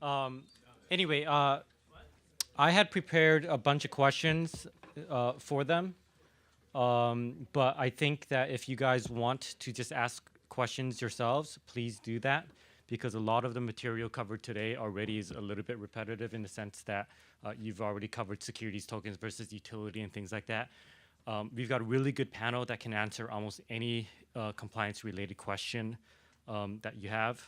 Um, anyway, I had prepared a bunch of questions for them, but I think that if you guys want to just ask questions yourselves, please do that because a lot of the material covered today already is a little bit repetitive in the sense that you've already covered securities tokens versus utility and things like that. We've got a really good panel that can answer almost any compliance-related question that you have.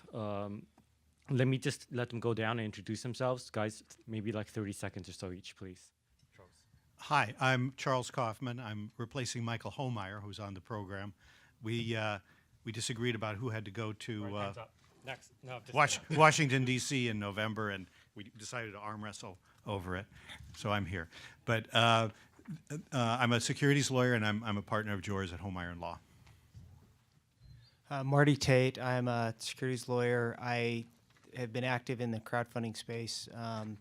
Let me just let them go down and introduce themselves. Guys, maybe like 30 seconds or so each, please. Charles. Hi, I'm Charles Kaufman. I'm replacing Michael Homeyer, who's on the program. We disagreed about who had to go to Hands up. Next. No, just Washington, D.C. in November, and we decided to arm wrestle over it. So I'm here. But I'm a securities lawyer, and I'm a partner of George at Homeyer & Law. Marty Tate. I'm a securities lawyer. I have been active in the crowdfunding space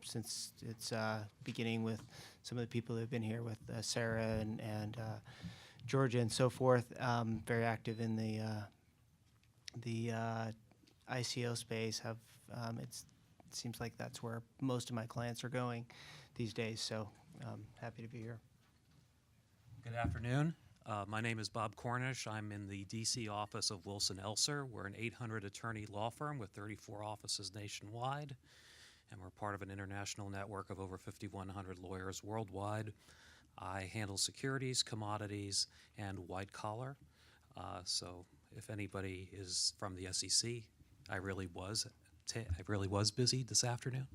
since its beginning with some of the people who have been here with Sarah and Georgia and so forth. Very active in the ICO space. It seems like that's where most of my clients are going these days. So happy to be here. Good afternoon. My name is Bob Cornish. I'm in the D.C. office of Wilson Elser. We're an 800-attorney law firm with 34 offices nationwide, and we're part of an international network of over 5,100 lawyers worldwide. I handle securities, commodities, and white collar. So if anybody is from the SEC, I really was busy this afternoon.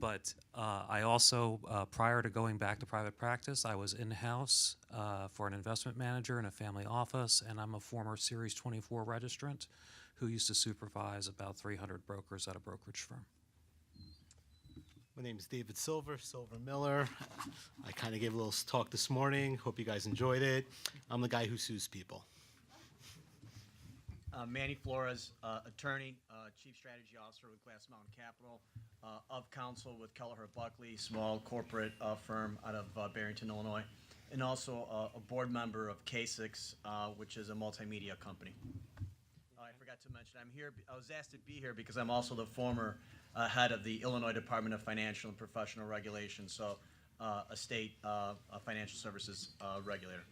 But I also, prior to going back to private practice, I was in-house for an investment manager in a family office, and I'm a former Series 24 registrant who used to supervise about 300 brokers at a brokerage firm. My name is David Silver Miller. I kind of gave a little talk this morning. Hope you guys enjoyed it. I'm the guy who sues people. Manny Flores, attorney, chief strategy officer with Glass Mountain Capital, of counsel with Kelleher Buckley, small corporate firm out of Barrington, Illinois, and also a board member of K6, which is a multimedia company. I forgot to mention, I'm here. I was asked to be here because I'm also the former head of the Illinois Department of Financial and Professional Regulation, so a state financial services regulator.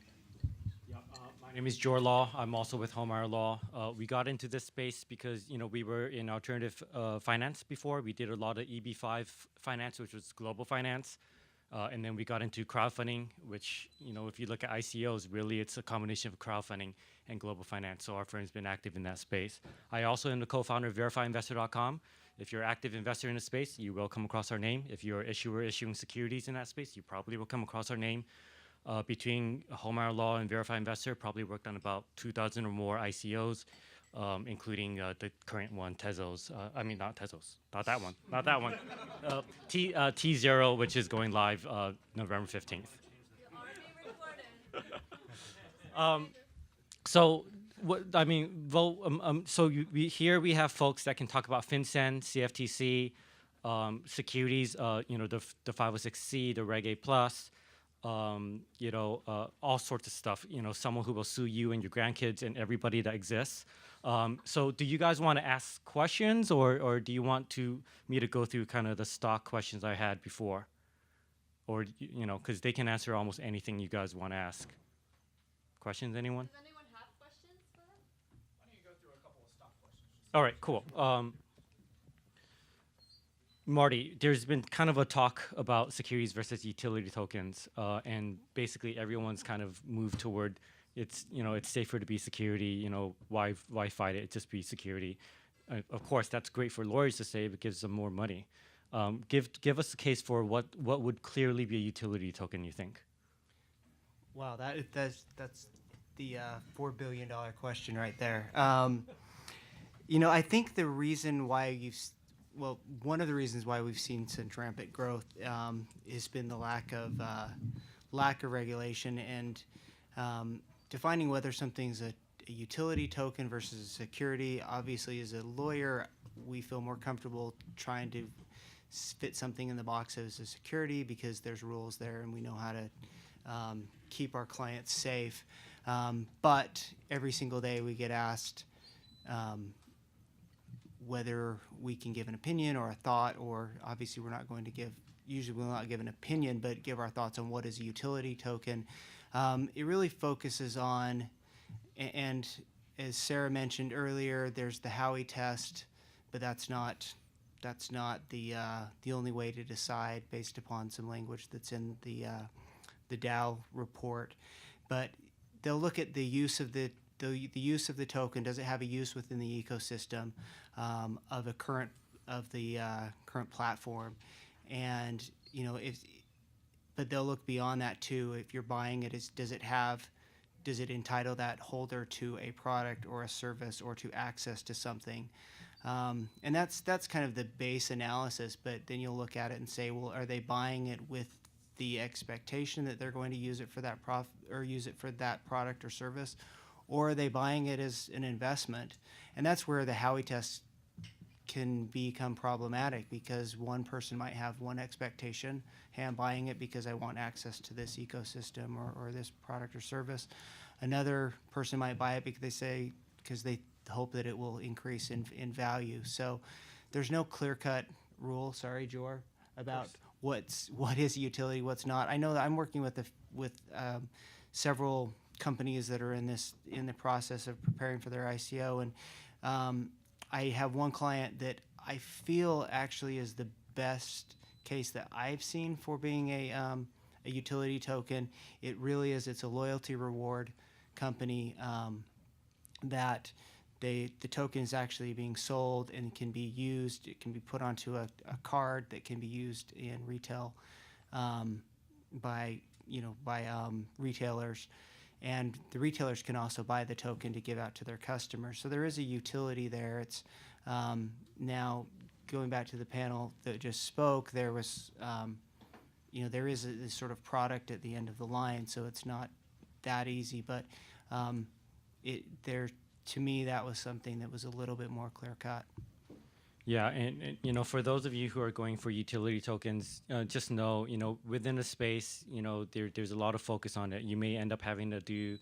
My name is Jor Law. I'm also with Homeyer Law. We got into this space because we were in alternative finance before. We did a lot of EB5 finance, which was global finance, and then we got into crowdfunding, which if you look at ICOs, really it's a combination of crowdfunding and global finance. So our firm's been active in that space. I also am the co-founder of VerifyInvestor.com. If you're an active investor in the space, you will come across our name. If you're an issuer issuing securities in that space, you probably will come across our name. Between Homeyer Law and Verify Investor, probably worked on about 2,000 or more ICOs, including the current one, Tezos. Not Tezos, not that one, not that one. T0, which is going live November 15th. So here we have folks that can talk about FinCEN, CFTC, securities, the 506C, the Reg A Plus. All sorts of stuff, someone who will sue you and your grandkids and everybody that exists. So do you guys want to ask questions or do you want me to go through kind of the stock questions I had before? Or, because they can answer almost anything you guys want to ask. Questions, anyone? Does anyone have questions for them? Why don't you go through a couple of stock questions? All right, cool. Marty, there's been kind of a talk about securities versus utility tokens, and basically everyone's kind of moved toward it's safer to be security. Why fight it? Just be security. Of course, that's great for lawyers to say, but gives them more money. Give us a case for what would clearly be a utility token. You think? Wow, that's the $4 billion question right there. I think the reason why one of the reasons why we've seen such rampant growth has been the lack of regulation and defining whether something's a utility token versus a security. Obviously, as a lawyer, we feel more comfortable trying to fit something in the box as a security because there's rules there and we know how to keep our clients safe. But every single day we get asked, whether we can give an opinion or a thought, or obviously we're not going to give, usually we'll not give an opinion, but give our thoughts on what is a utility token. It really focuses on, and as Sarah mentioned earlier, there's the Howey test, but that's not the only way to decide based upon some language that's in the Dow report. But they'll look at the use of the use of the token. Does it have a use within the ecosystem of the current platform? And but they'll look beyond that too. If you're buying it, does it entitle that holder to a product or a service or to access to something? And that's kind of the base analysis. But then you'll look at it and say, well, are they buying it with the expectation that they're going to use it for that use it for that product or service, or are they buying it as an investment? And that's where the Howey test can become problematic, because one person might have one expectation: hey, I'm buying it because I want access to this ecosystem or this product or service. Another person might buy it because they hope that it will increase in value. So there's no clear-cut rule, sorry, Jor, about what is a utility, what's not. I know that I'm working with several companies that are in the process of preparing for their ICO, and I have one client that I feel actually is the best case that I've seen for being a utility token. It really is. It's a loyalty reward company that the token is actually being sold and can be used. It can be put onto a card that can be used in retail by retailers, and the retailers can also buy the token to give out to their customers. So there is a utility there. It's now going back to the panel that just spoke. There was there is this sort of product at the end of the line, so it's not that easy, but to me, that was something that was a little bit more clear-cut. Yeah, and for those of you who are going for utility tokens, just know, within the space, there's a lot of focus on it. You may end up having to do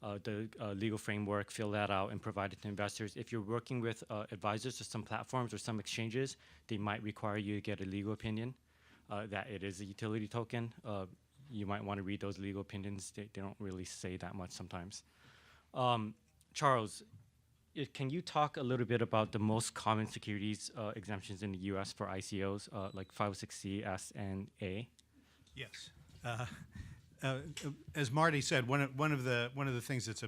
the legal framework, fill that out, and provide it to investors. If you're working with advisors or some platforms or some exchanges, they might require you to get a legal opinion that it is a utility token. You might want to read those legal opinions. They don't really say that much sometimes. Charles, can you talk a little bit about the most common securities exemptions in the U.S. for ICOs, like 506C, S, and A? Yes. As Marty said, one of the things that's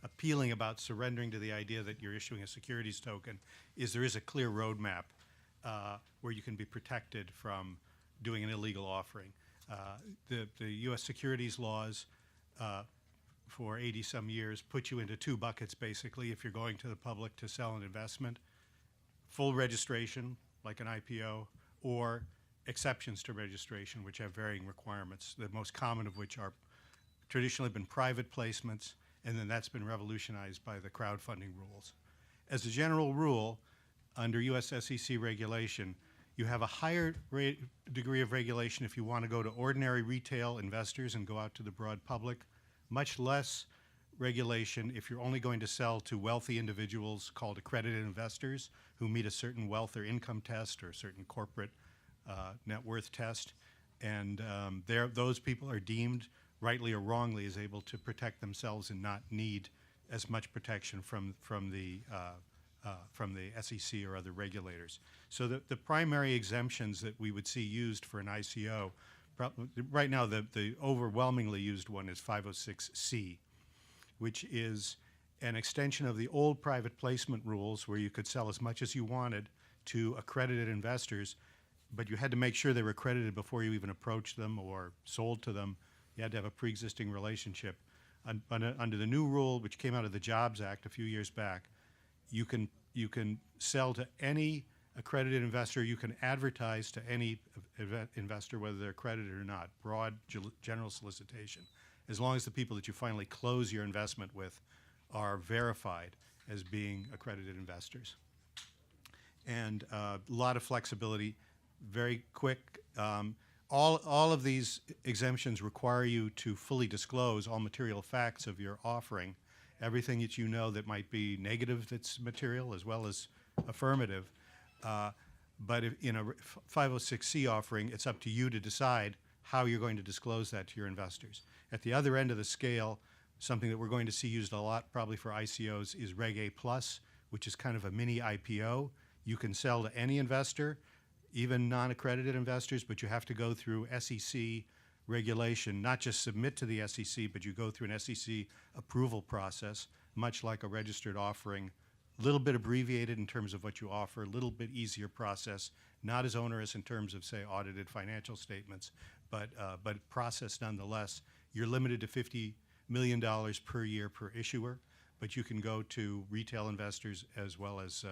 appealing about surrendering to the idea that you're issuing a securities token is there is a clear roadmap where you can be protected from doing an illegal offering. The U.S. securities laws for 80-some years put you into two buckets, basically, if you're going to the public to sell an investment: full registration, like an IPO, or exceptions to registration, which have varying requirements, the most common of which are traditionally been private placements, and then that's been revolutionized by the crowdfunding rules. As a general rule, under U.S. SEC regulation, you have a higher degree of regulation if you want to go to ordinary retail investors and go out to the broad public, much less regulation if you're only going to sell to wealthy individuals called accredited investors who meet a certain wealth or income test or a certain corporate net worth test. And those people are deemed, rightly or wrongly, as able to protect themselves and not need as much protection from the SEC or other regulators. So the primary exemptions that we would see used for an ICO, right now the overwhelmingly used one is 506C, which is an extension of the old private placement rules where you could sell as much as you wanted to accredited investors, but you had to make sure they were accredited before you even approached them or sold to them. You had to have a pre-existing relationship. Under the new rule, which came out of the Jobs Act a few years back, you can sell to any accredited investor. You can advertise to any investor, whether they're accredited or not, broad general solicitation, as long as the people that you finally close your investment with are verified as being accredited investors. And a lot of flexibility, very quick. All of these exemptions require you to fully disclose all material facts of your offering, everything that you know that might be negative that's material, as well as affirmative. But if in a 506C offering, it's up to you to decide how you're going to disclose that to your investors. At the other end of the scale, something that we're going to see used a lot probably for ICOs is Reg A+, which is kind of a mini IPO. You can sell to any investor, even non-accredited investors, but you have to go through SEC regulation, not just submit to the SEC, but you go through an SEC approval process, much like a registered offering. A little bit abbreviated in terms of what you offer, a little bit easier process, not as onerous in terms of, say, audited financial statements, but process nonetheless. You're limited to $50 million per year per issuer, but you can go to retail investors as well as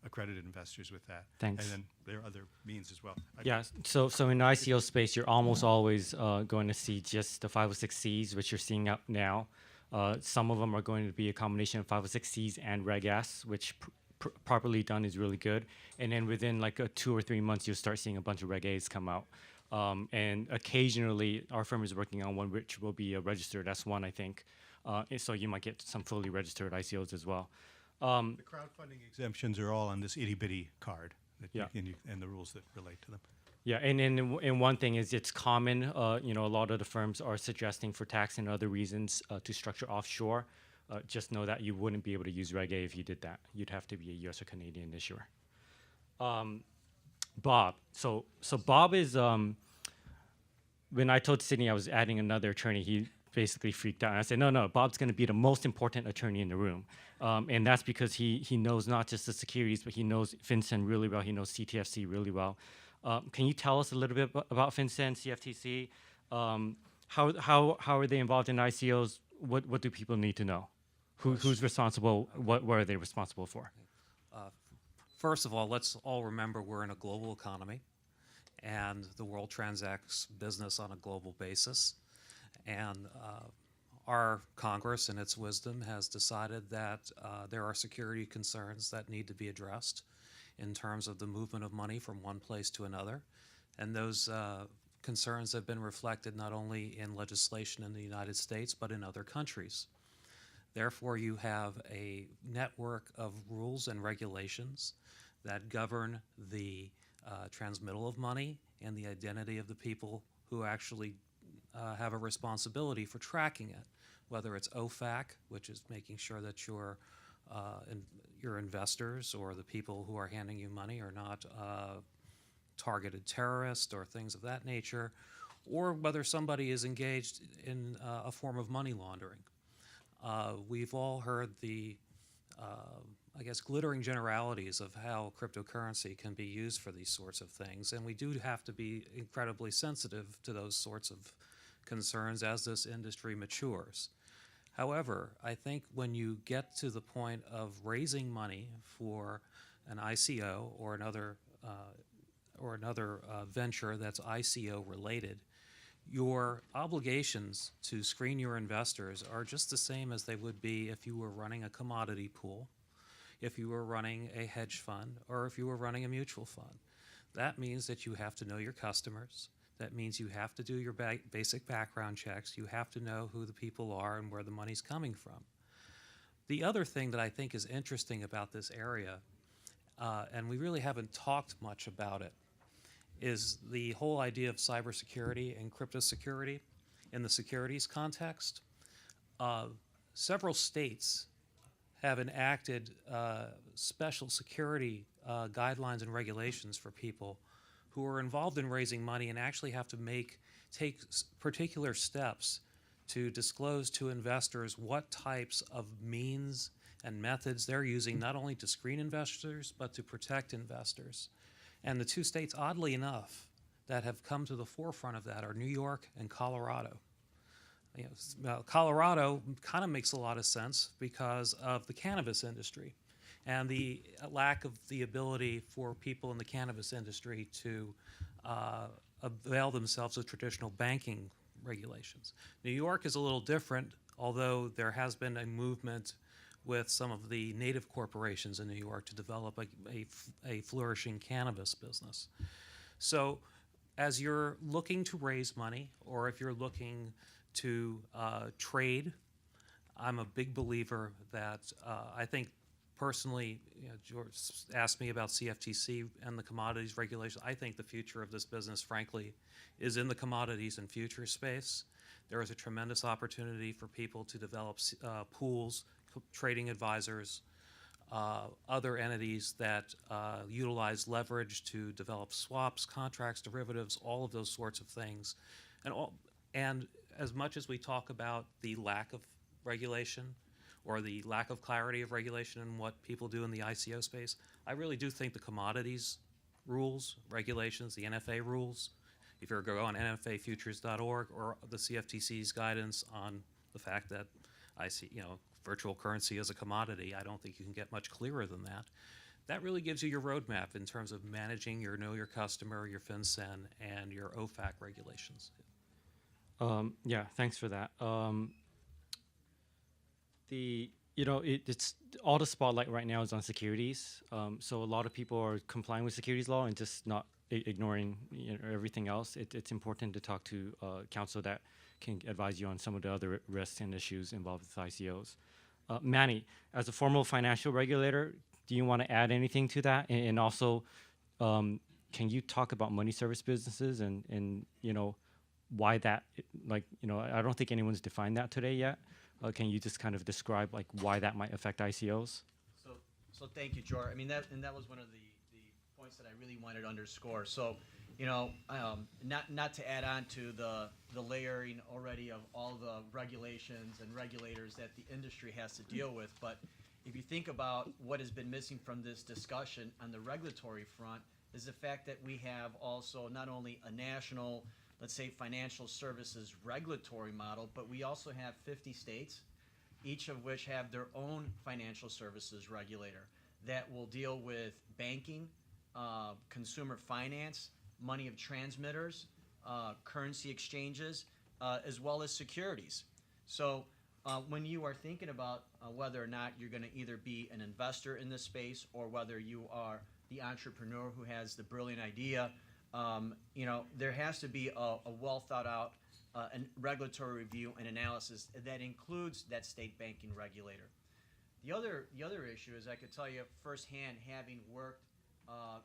accredited investors with that. Thanks. And then there are other means as well. Yeah, so in the ICO space, you're almost always going to see just the 506Cs, which you're seeing up now. Some of them are going to be a combination of 506Cs and Reg S, which properly done is really good. And then within like 2 or 3 months, you'll start seeing a bunch of Reg As come out. And occasionally, our firm is working on one which will be a registered S1, I think. So you might get some fully registered ICOs as well. The crowdfunding exemptions are all on this itty-bitty card that and the rules that relate to them. Yeah, and one thing is it's common, a lot of the firms are suggesting for tax and other reasons to structure offshore. Just know that you wouldn't be able to use Reg A if you did that. You'd have to be a US or Canadian issuer. Bob, so Bob is, when I told Sydney I was adding another attorney, he basically freaked out. And I said, no, Bob's going to be the most important attorney in the room. And that's because he knows not just the securities, but he knows FinCEN really well. He knows CTFC really well. Can you tell us a little bit about FinCEN, CFTC? How are they involved in ICOs? What do people need to know? Who's responsible? What are they responsible for? First of all, let's all remember we're in a global economy, and the world transacts business on a global basis. And our Congress, in its wisdom, has decided that there are security concerns that need to be addressed in terms of the movement of money from one place to another. And those concerns have been reflected not only in legislation in the United States, but in other countries. Therefore, you have a network of rules and regulations that govern the transmittal of money and the identity of the people who actually have a responsibility for tracking it, whether it's OFAC, which is making sure that your investors or the people who are handing you money are not targeted terrorists or things of that nature, or whether somebody is engaged in a form of money laundering. We've all heard the, glittering generalities of how cryptocurrency can be used for these sorts of things, and we do have to be incredibly sensitive to those sorts of concerns as this industry matures. However, I think when you get to the point of raising money for an ICO or another venture that's ICO related, your obligations to screen your investors are just the same as they would be if you were running a commodity pool, if you were running a hedge fund, or if you were running a mutual fund. That means that you have to know your customers. That means you have to do your basic background checks. You have to know who the people are and where the money's coming from. The other thing that I think is interesting about this area, and we really haven't talked much about it, is the whole idea of cybersecurity and crypto security in the securities context. Several states have enacted special security guidelines and regulations for people who are involved in raising money and actually have to take particular steps to disclose to investors what types of means and methods they're using, not only to screen investors, but to protect investors. And the two states, oddly enough, that have come to the forefront of that are New York and Colorado. Colorado kind of makes a lot of sense because of the cannabis industry and the lack of the ability for people in the cannabis industry to avail themselves of traditional banking regulations. New York is a little different, although there has been a movement with some of the native corporations in New York to develop a flourishing cannabis business. So as you're looking to raise money, or if you're looking to trade, I'm a big believer that I think personally, George asked me about CFTC and the commodities regulation. I think the future of this business, frankly, is in the commodities and futures space. There is a tremendous opportunity for people to develop pools, trading advisors, other entities that utilize leverage to develop swaps, contracts, derivatives, all of those sorts of things. And as much as we talk about the lack of regulation or the lack of clarity of regulation in what people do in the ICO space, I really do think the commodities rules, regulations, the NFA rules, if you're going to go on nfafutures.org or the CFTC's guidance on the fact that virtual currency is a commodity, I don't think you can get much clearer than that. That really gives you your roadmap in terms of managing your Know Your Customer, your FinCEN, and your OFAC regulations. Yeah, thanks for that. It's all the spotlight right now is on securities. So a lot of people are complying with securities law and just not ignoring everything else. It's important to talk to counsel that can advise you on some of the other risks and issues involved with ICOs. Manny, as a formal financial regulator, do you want to add anything to that? And also, can you talk about money service businesses and why that, I don't think anyone's defined that today yet. Can you just kind of describe why that might affect ICOs? So thank you, Jor. I mean, that was one of the points that I really wanted to underscore. So, not to add on to the layering already of all the regulations and regulators that the industry has to deal with, but if you think about what has been missing from this discussion on the regulatory front is the fact that we have also not only a national, let's say, financial services regulatory model, but we also have 50 states, each of which have their own financial services regulator that will deal with banking, consumer finance, money of transmitters, currency exchanges, as well as securities. So when you are thinking about whether or not you're going to either be an investor in this space or whether you are the entrepreneur who has the brilliant idea, there has to be a well thought out regulatory review and analysis that includes that state banking regulator. The other issue is I could tell you firsthand, having worked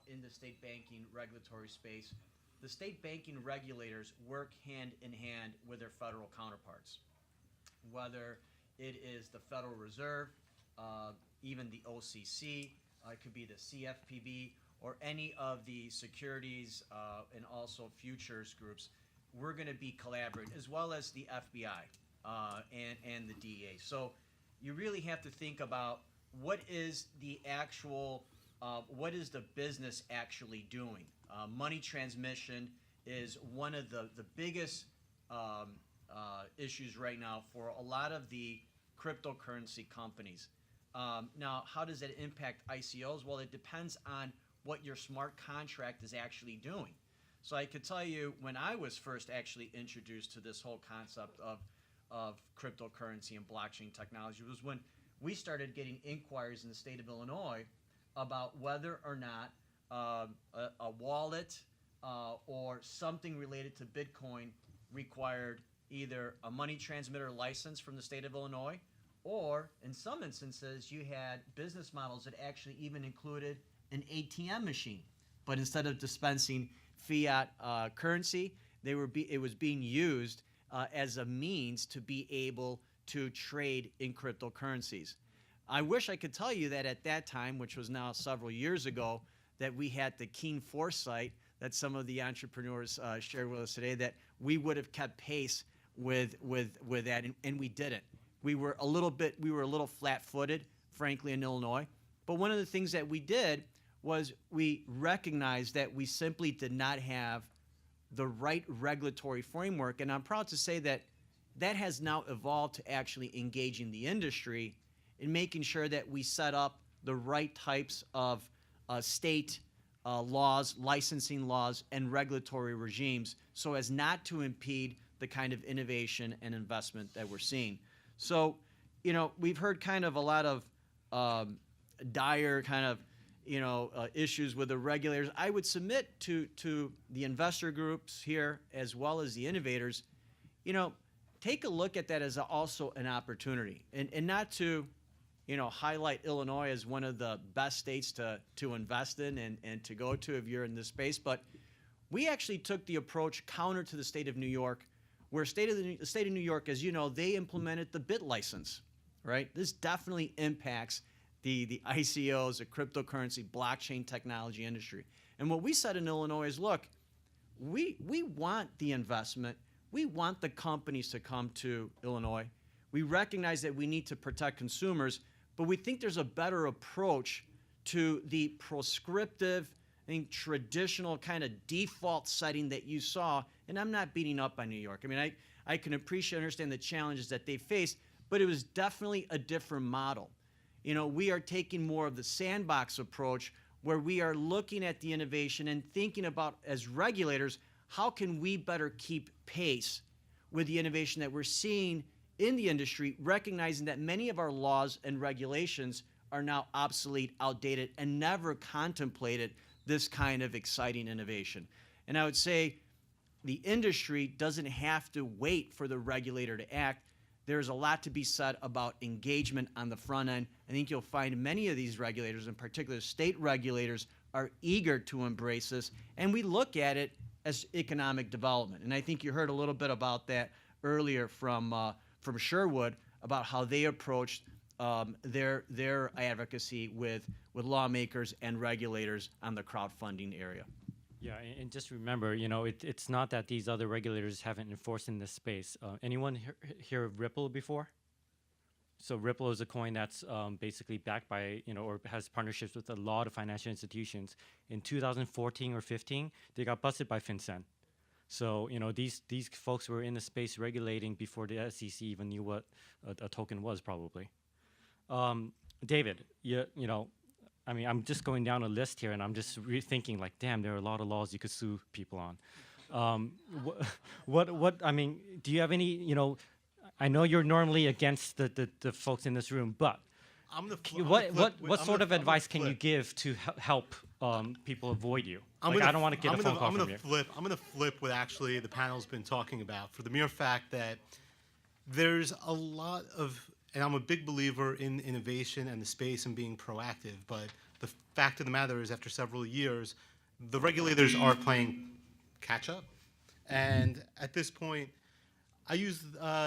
in the state banking regulatory space, the state banking regulators work hand in hand with their federal counterparts. Whether it is the Federal Reserve, even the OCC, it could be the CFPB, or any of the securities and also futures groups, we're going to be collaborating, as well as the FBI and the DEA. So you really have to think about what is the actual, what is the business actually doing? Money transmission is one of the biggest issues right now for a lot of the cryptocurrency companies. Now, how does that impact ICOs? Well, it depends on what your smart contract is actually doing. So I could tell you when I was first actually introduced to this whole concept of cryptocurrency and blockchain technology was when we started getting inquiries in the state of Illinois about whether or not a wallet or something related to Bitcoin required either a money transmitter license from the state of Illinois, or in some instances you had business models that actually even included an ATM machine, but instead of dispensing fiat currency, it was being used as a means to be able to trade in cryptocurrencies. I wish I could tell you that at that time, which was now several years ago, that we had the keen foresight that some of the entrepreneurs shared with us today, that we would have kept pace with that, and we didn't. We were a little flat-footed, frankly, in Illinois. But one of the things that we did was we recognized that we simply did not have the right regulatory framework, and I'm proud to say that that has now evolved to actually engaging the industry in making sure that we set up the right types of state laws, licensing laws, and regulatory regimes so as not to impede the kind of innovation and investment that we're seeing. So, we've heard kind of a lot of dire kind of, issues with the regulators. I would submit to the investor groups here as well as the innovators, take a look at that as also an opportunity, and not to highlight Illinois as one of the best states to invest in and to go to if you're in this space. But we actually took the approach counter to the state of New York, where the state of New York, as you know, they implemented the BIT license, right? This definitely impacts the ICOs, the cryptocurrency, blockchain technology industry. And what we said in Illinois is, look, we want the investment. We want the companies to come to Illinois. We recognize that we need to protect consumers, but we think there's a better approach to the prescriptive, traditional kind of default setting that you saw. And I'm not beating up on New York. I mean, I can appreciate and understand the challenges that they faced, but it was definitely a different model. We are taking more of the sandbox approach, where we are looking at the innovation and thinking about, as regulators, how can we better keep pace with the innovation that we're seeing in the industry, recognizing that many of our laws and regulations are now obsolete, outdated, and never contemplated this kind of exciting innovation. And I would say the industry doesn't have to wait for the regulator to act. There's a lot to be said about engagement on the front end. I think you'll find many of these regulators, in particular state regulators, are eager to embrace this, and we look at it as economic development. And I think you heard a little bit about that earlier from Sherwood, about how they approached their advocacy with lawmakers and regulators on the crowdfunding area. Yeah, and just remember, it's not that these other regulators haven't enforced in this space. Anyone hear of Ripple before? So Ripple is a coin that's basically backed by, or has partnerships with a lot of financial institutions. In 2014 or 15, they got busted by FinCEN. So, these folks were in the space regulating before the SEC even knew what a token was, probably. David, I'm just going down a list here, and I'm just rethinking, like, damn, there are a lot of laws you could sue people on. Do you have any, I know you're normally against the folks in this room, but what sort of advice can you give to help people avoid you? I don't want to get a phone call from you. I'm going to flip what actually the panel's been talking about, for the mere fact that there's a lot of, and I'm a big believer in innovation and the space and being proactive, but the fact of the matter is, after several years, the regulators are playing catch up. And at this point, I use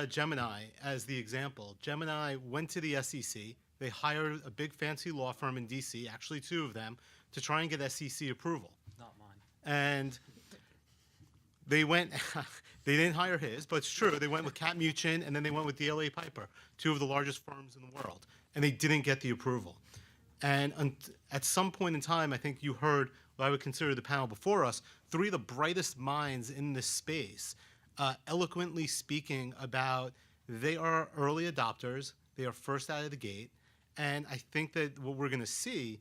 Gemini as the example. Gemini went to the SEC. They hired a big fancy law firm in DC, actually two of them, to try and get SEC approval. Not mine. And they went, they didn't hire his, but it's true. They went with Cat Muchin, and then they went with DLA Piper, two of the largest firms in the world. And they didn't get the approval. And at some point in time, I think you heard what I would consider the panel before us, three of the brightest minds in this space eloquently speaking about they are early adopters, they are first out of the gate, and I think that what we're going to see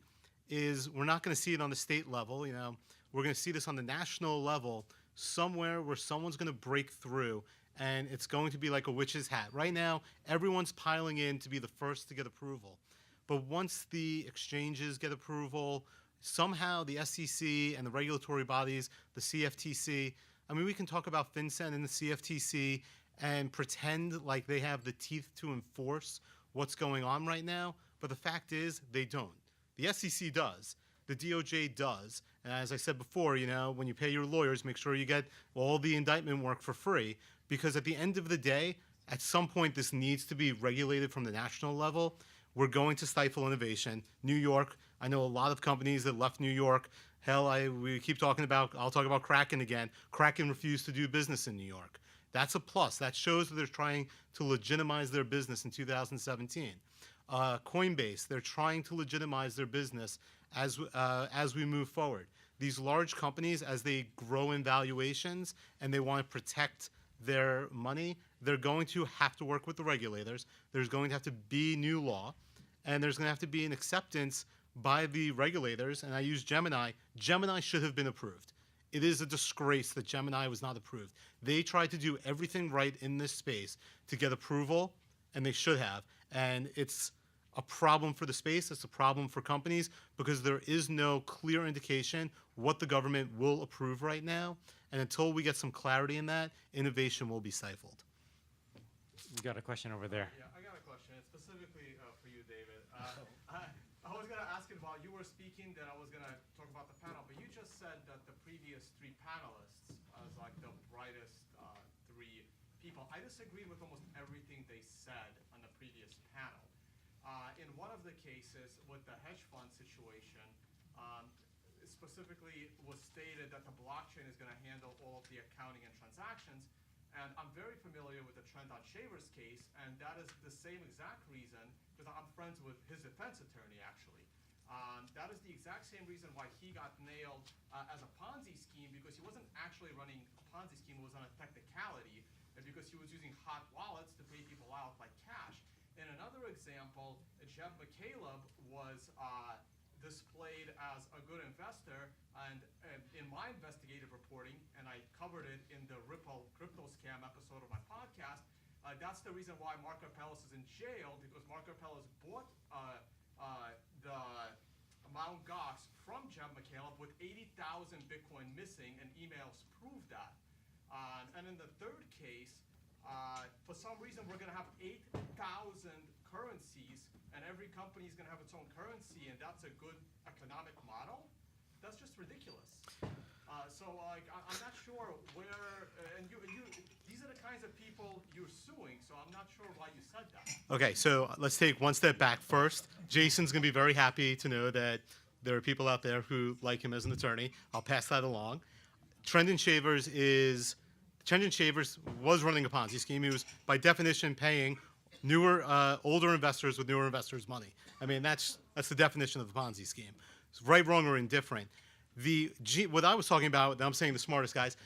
is, we're not going to see it on the state level, we're going to see this on the national level, somewhere where someone's going to break through, and it's going to be like a witch's hat. Right now, everyone's piling in to be the first to get approval. But once the exchanges get approval, somehow the SEC and the regulatory bodies, the CFTC, we can talk about FinCEN and the CFTC and pretend like they have the teeth to enforce what's going on right now, but the fact is, they don't. The SEC does. The DOJ does. And as I said before, when you pay your lawyers, make sure you get all the indictment work for free, because at the end of the day, at some point, this needs to be regulated from the national level. We're going to stifle innovation. New York, I know a lot of companies that left New York. Hell, we keep talking about, I'll talk about Kraken again. Kraken refused to do business in New York. That's a plus. That shows that they're trying to legitimize their business in 2017. Coinbase, they're trying to legitimize their business as we move forward. These large companies, as they grow in valuations and they want to protect their money, they're going to have to work with the regulators. There's going to have to be new law, and there's going to have to be an acceptance by the regulators. And I use Gemini. Gemini should have been approved. It is a disgrace that Gemini was not approved. They tried to do everything right in this space to get approval, and they should have. And it's a problem for the space. It's a problem for companies, because there is no clear indication what the government will approve right now. And until we get some clarity in that, innovation will be stifled. You got a question over there. Yeah, I got a question. It's specifically for you, David. I was gonna ask it while you were speaking, then I was gonna talk about the panel, but you just said that the previous three panelists as like the brightest three people. I disagreed with almost everything they said on the previous panel. In one of the cases with the hedge fund situation, specifically was stated that the blockchain is gonna handle all of the accounting and transactions. And I'm very familiar with the Trendon Shavers case, and that is the same exact reason, because I'm friends with his defense attorney, actually. That is the exact same reason why he got nailed as a Ponzi scheme, because he wasn't actually running a Ponzi scheme, it was on a technicality, and because he was using hot wallets to pay people out like cash. In another example, Jeb McCaleb was displayed as a good investor, and in my investigative reporting, and I covered it in the Ripple crypto scam episode of my podcast, that's the reason why Mark Karpeles is in jail, because Mark Karpeles bought the Mt. Gox from Jeb McCaleb with 80,000 Bitcoin missing, and emails prove that. And in the third case, for some reason, we're going to have 8,000 currencies, and every company is going to have its own currency, and that's a good economic model? That's just ridiculous. So, like, I'm not sure where, and these are the kinds of people you're suing, so I'm not sure why you said that. Okay, so let's take one step back first. Jason's going to be very happy to know that there are people out there who like him as an attorney. I'll pass that along. Trendon Shavers was running a Ponzi scheme. He was, by definition, paying older investors with newer investors' money. I mean, that's the definition of a Ponzi scheme. It's right, wrong, or indifferent. What I was talking about, I'm saying the smartest guys,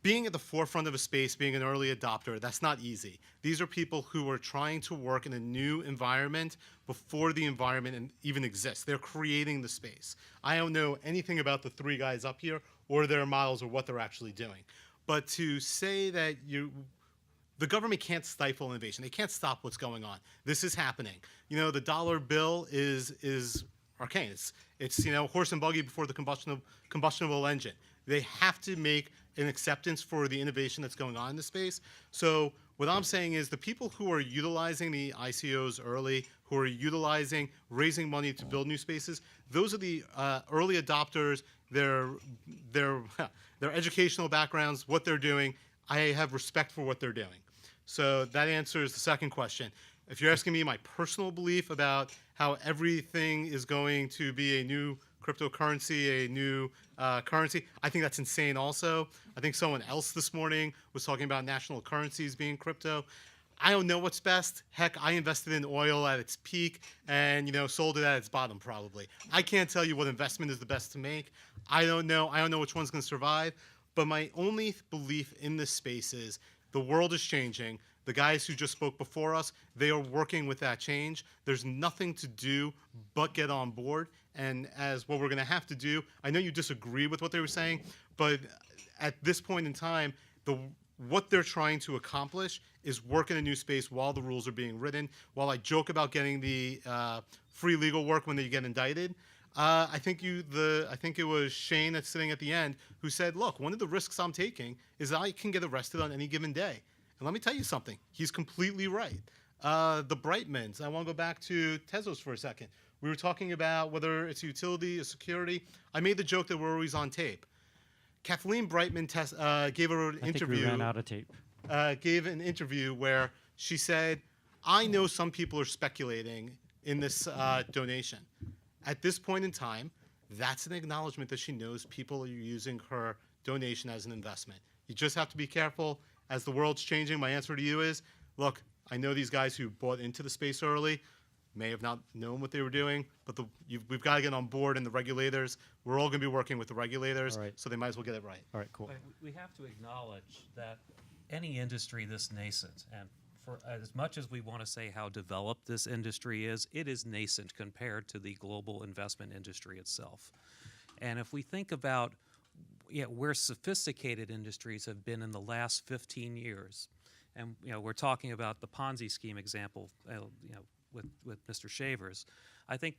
being at the forefront of a space, being an early adopter, that's not easy. These are people who are trying to work in a new environment before the environment even exists. They're creating the space. I don't know anything about the three guys up here or their models or what they're actually doing. But to say that the government can't stifle innovation. They can't stop what's going on. This is happening. You know, the dollar bill is arcane. It's horse and buggy before the combustible engine. They have to make an acceptance for the innovation that's going on in the space. So what I'm saying is the people who are utilizing the ICOs early, who are raising money to build new spaces, those are the early adopters. Their educational backgrounds, what they're doing, I have respect for what they're doing. So that answers the second question. If you're asking me my personal belief about how everything is going to be a new cryptocurrency, a new currency, I think that's insane also. I think someone else this morning was talking about national currencies being crypto. I don't know what's best. Heck, I invested in oil at its peak and sold it at its bottom probably. I can't tell you what investment is the best to make. I don't know. I don't know which one's going to survive. But my only belief in this space is the world is changing. The guys who just spoke before us, they are working with that change. There's nothing to do but get on board. And as what we're going to have to do, I know you disagree with what they were saying, but at this point in time, what they're trying to accomplish is work in a new space while the rules are being written. While I joke about getting the free legal work when they get indicted, I think it was Shane that's sitting at the end who said, look, one of the risks I'm taking is that I can get arrested on any given day. And let me tell you something. He's completely right. The Brightmans, I want to go back to Tezos for a second. We were talking about whether it's utility or security. I made the joke that we're always on tape. Kathleen Brightman gave an interview. I think we ran out of tape. Gave an interview where she said, I know some people are speculating in this donation. At this point in time, that's an acknowledgement that she knows people are using her donation as an investment. You just have to be careful. As the world's changing, my answer to you is, look, I know these guys who bought into the space early may have not known what they were doing, but we've got to get on board, and the regulators, we're all going to be working with the regulators, All right. so they might as well get it right. All right, cool. But we have to acknowledge that any industry this nascent, and for as much as we want to say how developed this industry is, it is nascent compared to the global investment industry itself. And if we think about where sophisticated industries have been in the last 15 years, and we're talking about the Ponzi scheme example, with Mr. Shavers, I think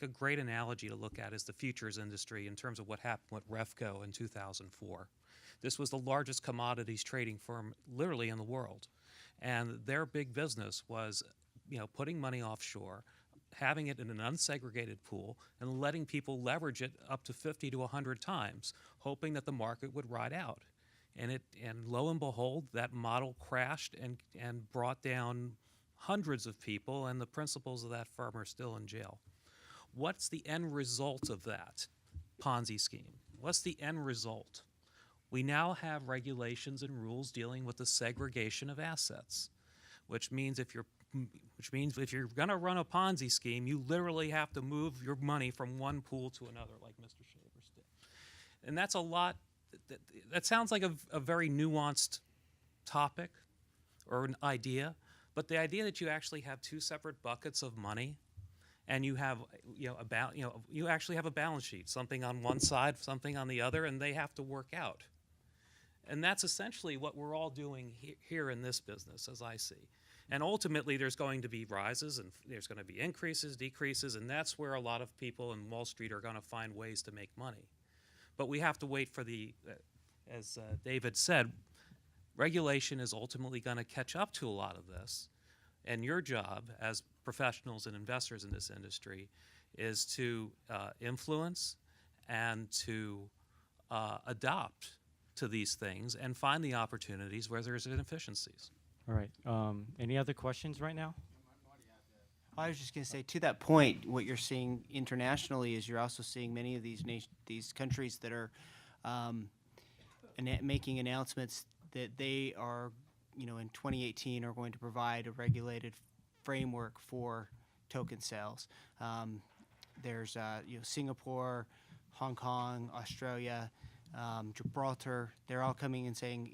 a great analogy to look at is the futures industry in terms of what happened with Refco in 2004. This was the largest commodities trading firm literally in the world, and their big business was putting money offshore, having it in an unsegregated pool and letting people leverage it up to 50 to 100 times, hoping that the market would ride out. And lo and behold, that model crashed and brought down hundreds of people, and the principals of that firm are still in jail. What's the end result of that Ponzi scheme? What's the end result? We now have regulations and rules dealing with the segregation of assets, which means if you're going to run a Ponzi scheme, you literally have to move your money from one pool to another, like Mr. Shavers did. And that's a lot. That sounds like a very nuanced topic or an idea, but the idea that you actually have two separate buckets of money, and you have you actually have a balance sheet, something on one side, something on the other, and they have to work out. And that's essentially what we're all doing here in this business, as I see. And ultimately, there's going to be rises, and there's going to be increases, decreases, and that's where a lot of people in Wall Street are going to find ways to make money. But we have to wait for as David said, regulation is ultimately going to catch up to a lot of this. And your job as professionals and investors in this industry is to influence and to adopt to these things and find the opportunities where there's inefficiencies. All right. Any other questions right now? I was just going to say, to that point, what you're seeing internationally is you're also seeing many of these countries that are making announcements that they are, in 2018 are going to provide a regulated framework for token sales. There's Singapore, Hong Kong, Australia, Gibraltar. They're all coming and saying,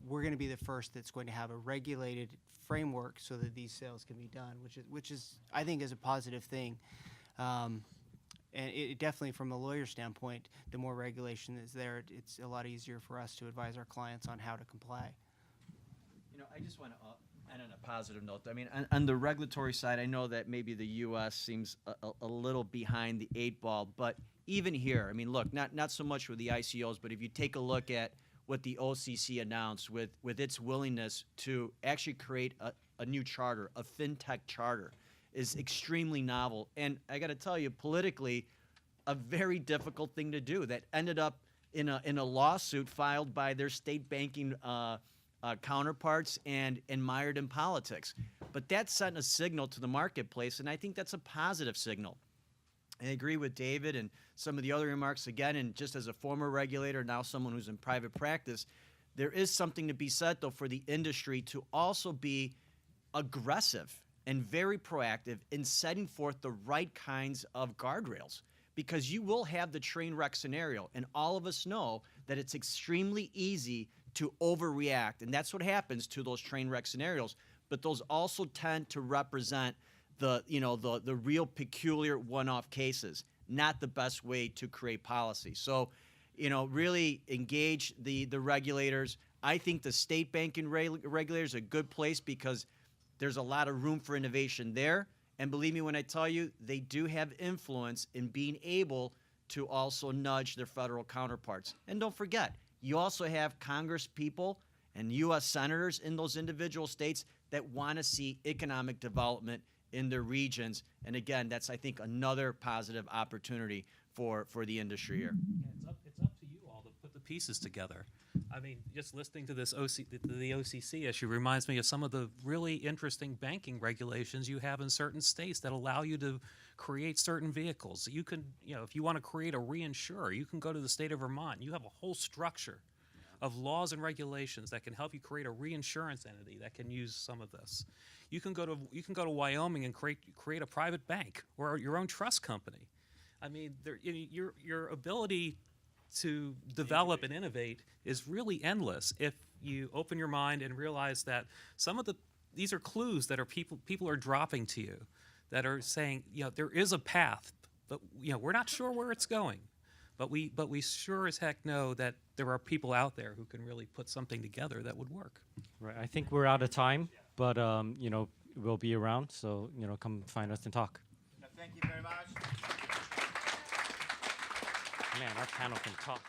we're going to be the first that's going to have a regulated framework so that these sales can be done, which is I think is a positive thing. And it definitely, from a lawyer standpoint, the more regulation is there, it's a lot easier for us to advise our clients on how to comply. I just want to end on a positive note. I mean, on the regulatory side, I know that maybe the U.S. seems a little behind the 8 ball, but even here, I mean, look, not so much with the ICOs, but if you take a look at what the OCC announced with its willingness to actually create a new charter, a fintech charter, is extremely novel. And I got to tell you, politically, a very difficult thing to do that ended up in a lawsuit filed by their state banking counterparts and mired in politics. But that sent a signal to the marketplace, and I think that's a positive signal. I agree with David and some of the other remarks again, and just as a former regulator, now someone who's in private practice, there is something to be said, though, for the industry to also be aggressive and very proactive in setting forth the right kinds of guardrails, because you will have the train wreck scenario, and all of us know that it's extremely easy to overreact, and that's what happens to those train wreck scenarios. But those also tend to represent the real peculiar one-off cases, not the best way to create policy. So, really engage the regulators. I think the state banking regulators are a good place because there's a lot of room for innovation there. And believe me when I tell you, they do have influence in being able to also nudge their federal counterparts. And don't forget, you also have Congress people and U.S. senators in those individual states that want to see economic development in their regions. And again, that's, I think, another positive opportunity for the industry here. Yeah, it's up to you all to put the pieces together. I mean, just listening to the OCC issue reminds me of some of the really interesting banking regulations you have in certain states that allow you to create certain vehicles. You can, if you want to create a reinsurer, you can go to the state of Vermont. You have a whole structure of laws and regulations that can help you create a reinsurance entity that can use some of this. You can go to Wyoming and create a private bank or your own trust company. I mean, your ability to develop and innovate is really endless if you open your mind and realize that some of these are clues that people are dropping to you that are saying, there is a path, but we're not sure where it's going. But we sure as heck know that there are people out there who can really put something together that would work. Right. I think we're out of time, but we'll be around, so come find us and talk. Thank you very much. Man, our panel can talk.